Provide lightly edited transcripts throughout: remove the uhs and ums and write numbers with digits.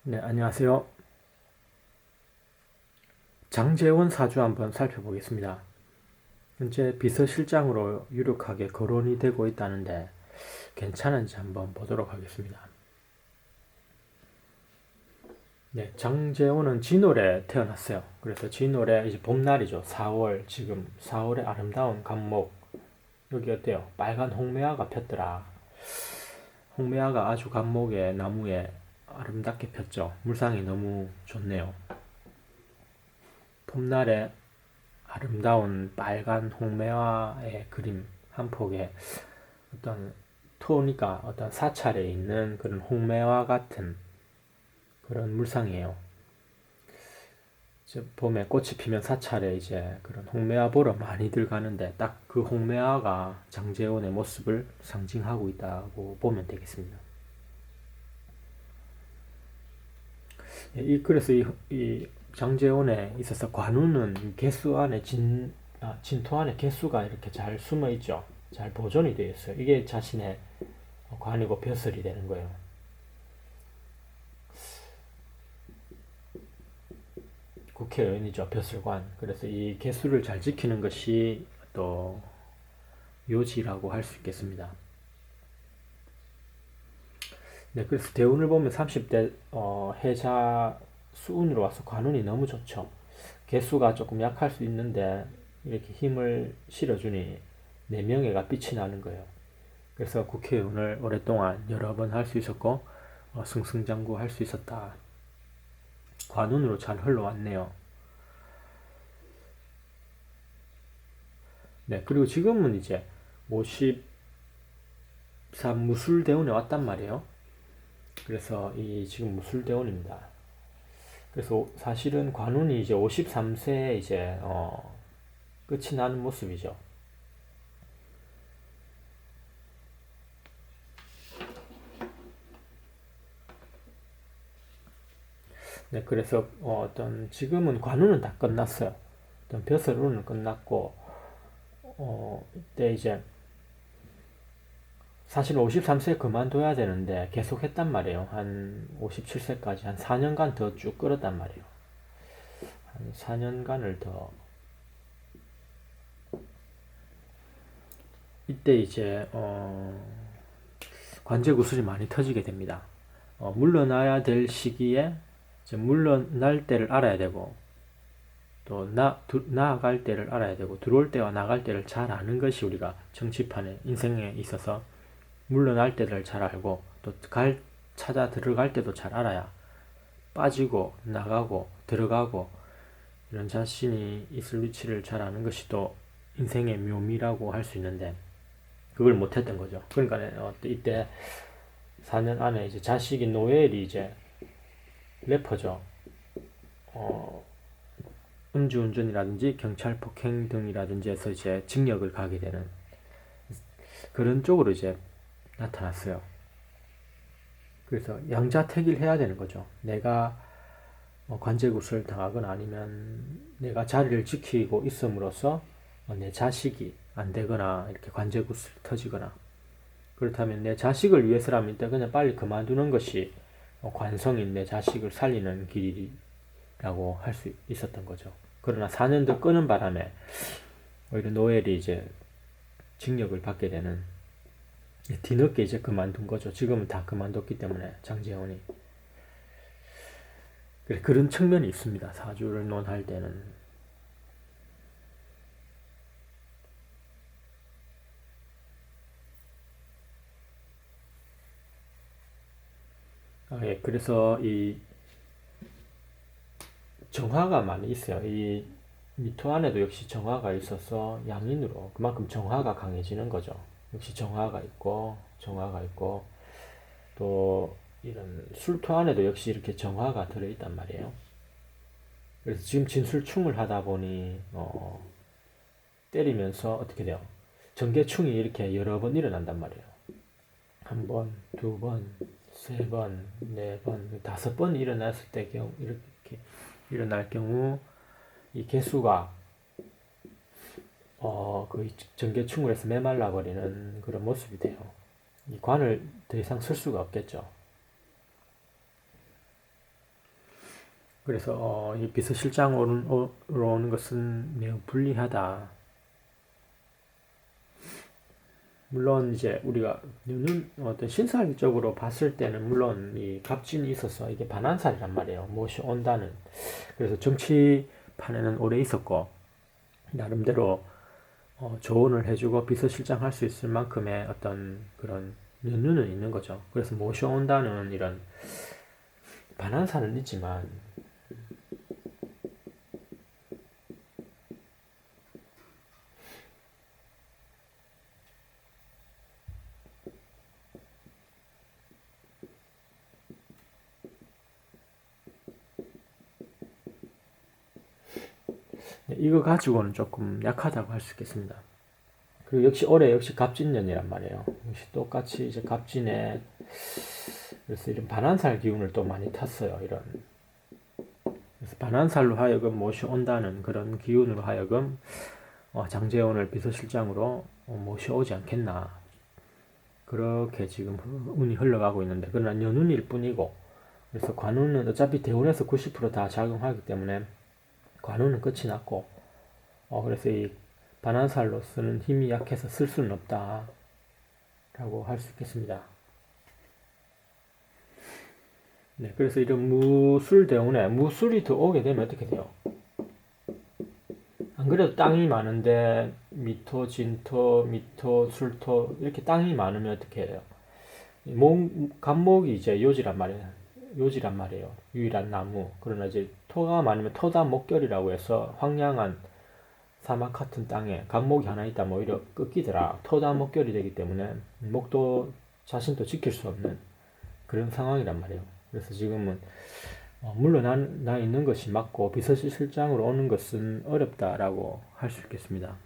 네, 안녕하세요. 장제원 사주 한번 살펴보겠습니다. 현재 비서실장으로 유력하게 거론이 되고 있다는데 괜찮은지 한번 보도록 하겠습니다. 네, 장제원은 진월에 태어났어요. 그래서 진월에 이제 봄날이죠. 4월, 지금 4월의 아름다운 감목. 여기 어때요? 빨간 홍매화가 폈더라. 홍매화가 아주 감목에 나무에 아름답게 폈죠. 물상이 너무 좋네요. 봄날에 아름다운 빨간 홍매화의 그림 한 폭에 어떤 토니까 어떤 사찰에 있는 그런 홍매화 같은 그런 물상이에요. 봄에 꽃이 피면 사찰에 이제 그런 홍매화 보러 많이들 가는데 딱 그 홍매화가 장제원의 모습을 상징하고 있다고 보면 되겠습니다. 그래서 이 장제원에 있어서 관우는 개수 안에 진토 안에 개수가 이렇게 잘 숨어 있죠. 잘 보존이 되어 있어요. 이게 자신의 관이고 벼슬이 되는 거예요. 국회의원이죠. 벼슬관. 그래서 이 개수를 잘 지키는 것이 또 요지라고 할 수 있겠습니다. 네, 그래서 대운을 보면 30대 해자 수운으로 와서 관운이 너무 좋죠. 개수가 조금 약할 수 있는데 이렇게 힘을 실어주니 내 명예가 빛이 나는 거예요. 그래서 국회의원을 오랫동안 여러 번 할 수 있었고 승승장구할 수 있었다. 관운으로 잘 흘러왔네요. 네, 그리고 지금은 이제 53 무술대운에 왔단 말이에요. 그래서 이 지금 무술대운입니다. 그래서 사실은 관운이 이제 53세에 이제 끝이 나는 모습이죠. 네, 그래서 어떤 지금은 관운은 다 끝났어요. 어떤 벼슬운은 끝났고 이때 이제 사실 53세에 그만둬야 되는데 계속 했단 말이에요. 한 57세까지 한 4년간 더 쭉 끌었단 말이에요. 한 4년간을 더 이때 이제 관제 구슬이 많이 터지게 됩니다. 물러나야 될 시기에 이제 물러날 때를 알아야 되고 또 나아갈 때를 알아야 되고 들어올 때와 나갈 때를 잘 아는 것이 우리가 정치판에 인생에 있어서 물러날 때를 잘 알고 또 찾아 들어갈 때도 잘 알아야 빠지고 나가고 들어가고 이런 자신이 있을 위치를 잘 아는 것이 또 인생의 묘미라고 할 수 있는데 그걸 못했던 거죠. 그러니까 이때 4년 안에 이제 자식인 노엘이 이제 래퍼죠. 어, 음주운전이라든지 경찰 폭행 등이라든지 해서 이제 징역을 가게 되는 그런 쪽으로 이제 나타났어요. 그래서 양자택일 해야 되는 거죠. 내가 관제구슬 당하거나 아니면 내가 자리를 지키고 있음으로써 내 자식이 안 되거나 이렇게 관제구슬 터지거나 그렇다면 내 자식을 위해서라면 일단 그냥 빨리 그만두는 것이 관성인 내 자식을 살리는 길이라고 할 수 있었던 거죠. 그러나 4년 더 끄는 바람에 오히려 노엘이 이제 징역을 받게 되는 뒤늦게 이제 그만둔 거죠. 지금은 다 그만뒀기 때문에 장재원이 그런 측면이 있습니다. 사주를 논할 때는 예, 그래서 이 정화가 많이 있어요. 이 미토 안에도 역시 정화가 있어서 양인으로 그만큼 정화가 강해지는 거죠. 역시 정화가 있고 또 이런 술토 안에도 역시 이렇게 정화가 들어있단 말이에요. 그래서 지금 진술충을 하다 보니 때리면서 어떻게 돼요? 전개충이 이렇게 여러 번 일어난단 말이에요. 한 번, 두 번, 세 번, 네 번, 다섯 번 일어났을 때 경우 이렇게 일어날 경우 이 개수가 그 전개충을 해서 메말라 버리는 그런 모습이 돼요. 이 관을 더 이상 쓸 수가 없겠죠. 그래서 이 비서실장으로 오는 것은 매우 불리하다. 물론 이제 우리가 어떤 신사적으로 봤을 때는 물론 이 갑진이 있어서 이게 반환살이란 말이에요. 무엇이 온다는. 그래서 정치판에는 오래 있었고 나름대로 조언을 해주고 비서실장 할 수 있을 만큼의 어떤 그런 연륜은 있는 거죠. 그래서 무엇이 온다는 이런 반환살은 있지만 이거 가지고는 조금 약하다고 할 수 있겠습니다. 그리고 역시 올해 역시 갑진년이란 말이에요. 역시 똑같이 이제 갑진에 그래서 이런 반환살 기운을 또 많이 탔어요. 이런 그래서 반환살로 하여금 못이 온다는 그런 기운으로 하여금 장제원을 비서실장으로 모셔오지 않겠나 그렇게 지금 운이 흘러가고 있는데 그러나 연운일 뿐이고 그래서 관운은 어차피 대운에서 90%다 작용하기 때문에 관운은 끝이 났고 그래서 이 반환살로서는 힘이 약해서 쓸 수는 없다 라고 할 수 있겠습니다. 네, 그래서 이런 무술대운에 무술이 더 오게 되면 어떻게 돼요? 안 그래도 땅이 많은데 미토, 진토, 미토, 술토 이렇게 땅이 많으면 어떻게 해요? 간목이 이제 요지란 말이에요. 유일한 나무. 그러나 이제 토가 많으면 토다 목결이라고 해서 황량한 사막 같은 땅에 간목이 하나 있다면 오히려 꺾이더라. 토다 목결이 되기 때문에 목도 자신도 지킬 수 없는 그런 상황이란 말이에요. 그래서 지금은 물러나 있는 것이 맞고 비서실장으로 오는 것은 어렵다라고 할 수 있겠습니다.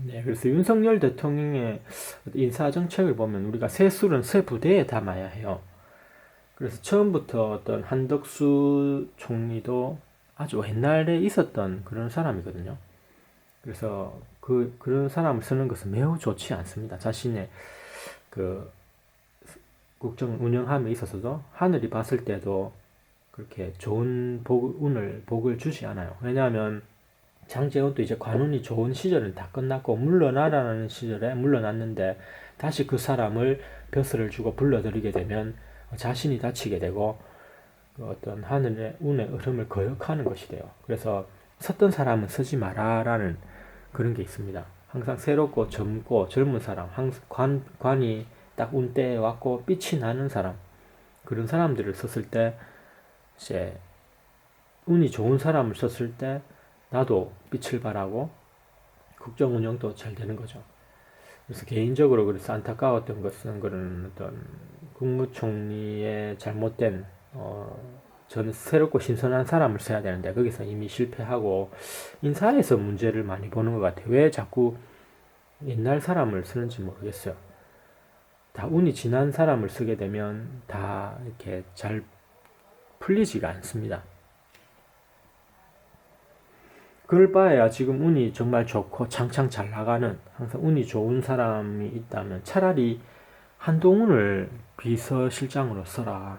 네, 그래서 윤석열 대통령의 인사 정책을 보면 우리가 새 술은 새 부대에 담아야 해요. 그래서 처음부터 어떤 한덕수 총리도 아주 옛날에 있었던 그런 사람이거든요. 그래서 그런 사람을 쓰는 것은 매우 좋지 않습니다. 자신의 그 국정 운영함에 있어서도 하늘이 봤을 때도 그렇게 좋은 복을 주지 않아요. 왜냐하면 장제원도 이제 관운이 좋은 시절은 다 끝났고 물러나라는 시절에 물러났는데 다시 그 사람을 벼슬을 주고 불러들이게 되면 자신이 다치게 되고 어떤 하늘의 운의 흐름을 거역하는 것이 돼요. 그래서 섰던 사람은 서지 마라라는 그런 게 있습니다. 항상 새롭고 젊고 젊은 사람, 관이 딱 운때에 왔고 빛이 나는 사람, 그런 사람들을 썼을 때 이제 운이 좋은 사람을 썼을 때 나도 빛을 발하고 국정 운영도 잘 되는 거죠. 그래서 개인적으로 그래서 안타까웠던 것은 그런 어떤 국무총리의 잘못된 저는 새롭고 신선한 사람을 써야 되는데 거기서 이미 실패하고 인사에서 문제를 많이 보는 것 같아요. 왜 자꾸 옛날 사람을 쓰는지 모르겠어요. 다 운이 지난 사람을 쓰게 되면 다 이렇게 잘 풀리지가 않습니다. 그럴 바에야 지금 운이 정말 좋고 창창 잘 나가는 항상 운이 좋은 사람이 있다면 차라리 한동훈을 비서실장으로 써라.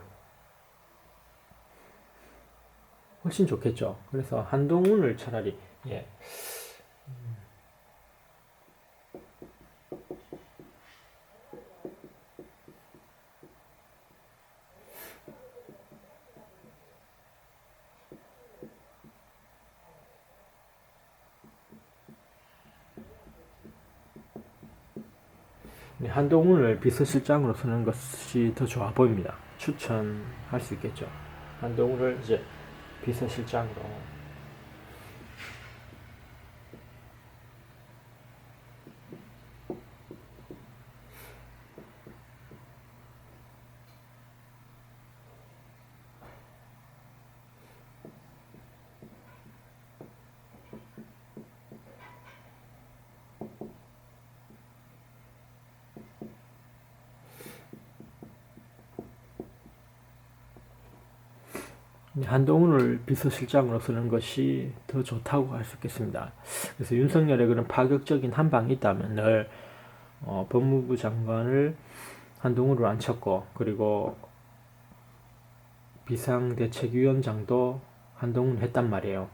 훨씬 좋겠죠. 그래서 한동훈을 차라리 예. 한동훈을 비서실장으로 쓰는 것이 더 좋아 보입니다. 추천할 수 있겠죠. 한동훈을 이제 비서실장으로. 한동훈을 비서실장으로 쓰는 것이 더 좋다고 할 수 있겠습니다. 그래서 윤석열의 그런 파격적인 한방이 있다면 늘 법무부 장관을 한동훈으로 앉혔고, 그리고 비상대책위원장도 한동훈 했단 말이에요.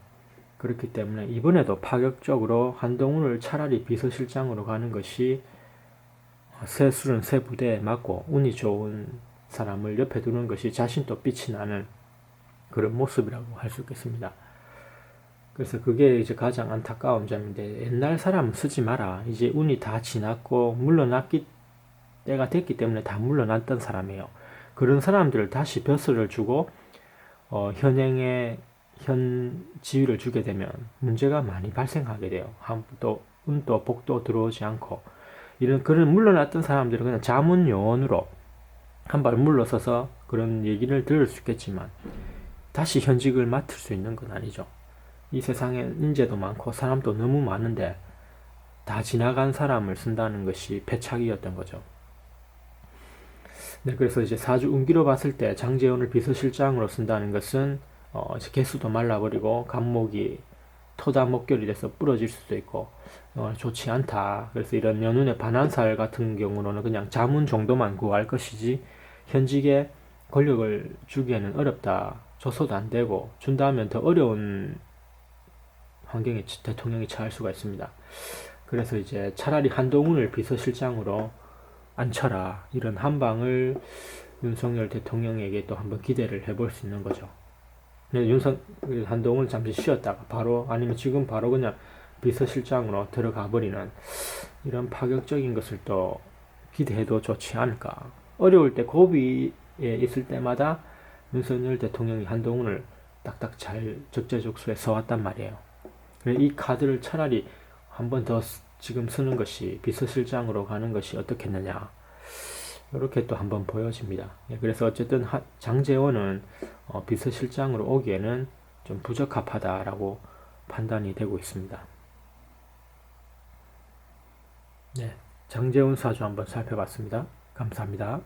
그렇기 때문에 이번에도 파격적으로 한동훈을 차라리 비서실장으로 가는 것이 새 술은 새 부대에 맞고 운이 좋은 사람을 옆에 두는 것이 자신도 빛이 나는 그런 모습이라고 할 수 있겠습니다. 그래서 그게 이제 가장 안타까운 점인데, 옛날 사람 쓰지 마라. 이제 운이 다 지났고 물러났기 때가 됐기 때문에 다 물러났던 사람이에요. 그런 사람들을 다시 벼슬을 주고 현 지위를 주게 되면 문제가 많이 발생하게 돼요. 또 운도 복도 들어오지 않고, 이런 그런 물러났던 사람들은 그냥 자문요원으로 한 발 물러서서 그런 얘기를 들을 수 있겠지만 다시 현직을 맡을 수 있는 건 아니죠. 이 세상에 인재도 많고 사람도 너무 많은데 다 지나간 사람을 쓴다는 것이 패착이었던 거죠. 네, 그래서 이제 사주 운기로 봤을 때 장제원을 비서실장으로 쓴다는 것은 이제 개수도 말라버리고 간목이 토다 목결이 돼서 부러질 수도 있고 좋지 않다. 그래서 이런 연운의 반환살 같은 경우로는 그냥 자문 정도만 구할 것이지 현직에 권력을 주기에는 어렵다. 줘서도 안 되고 준다면 더 어려운 환경에 대통령이 처할 수가 있습니다. 그래서 이제 차라리 한동훈을 비서실장으로 앉혀라, 이런 한방을 윤석열 대통령에게 또 한번 기대를 해볼 수 있는 거죠. 한동훈을 잠시 쉬었다가 바로, 아니면 지금 바로 그냥 비서실장으로 들어가 버리는 이런 파격적인 것을 또 기대해도 좋지 않을까. 어려울 때 고비에 있을 때마다 윤석열 대통령이 한동훈을 딱딱 잘 적재적소에 써왔단 말이에요. 이 카드를 차라리 한 번 더 지금 쓰는 것이, 비서실장으로 가는 것이 어떻겠느냐, 이렇게 또 한번 보여집니다. 그래서 어쨌든 장제원은 비서실장으로 오기에는 좀 부적합하다라고 판단이 되고 있습니다. 네, 장제원 사주 한번 살펴봤습니다. 감사합니다.